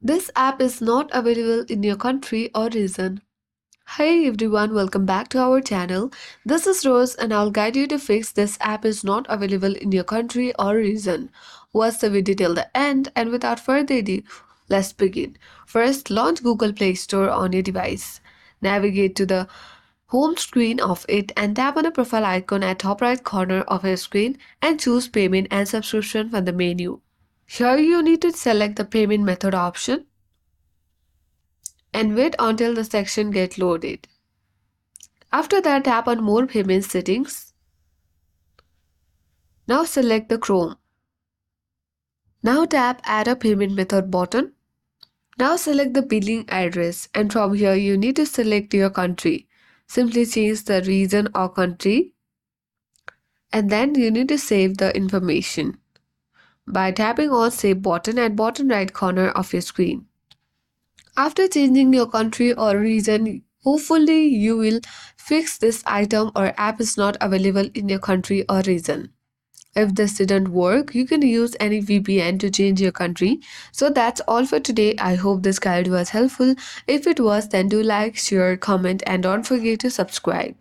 This app is not available in your country or region. Hey everyone, welcome back to our channel. This is Rose and I'll guide you to fix this app is not available in your country or region. Watch the video till the end and without further ado, let's begin. First, launch Google Play Store on your device. Navigate to the home screen of it and tap on the profile icon at top right corner of your screen and choose payment and subscription from the menu. Here you need to select the payment method option and wait until the section gets loaded. After that, tap on More Payment Settings. Now select the Chrome. Now tap Add a Payment Method button. Now select the billing address and from here you need to select your country. Simply change the region or country and then you need to save the information by tapping on Save button at bottom right corner of your screen. After changing your country or region, hopefully you will fix this item or app is not available in your country or region. If this didn't work, you can use any VPN to change your country. So that's all for today. I hope this guide was helpful. If it was, then do like, share, comment, and don't forget to subscribe.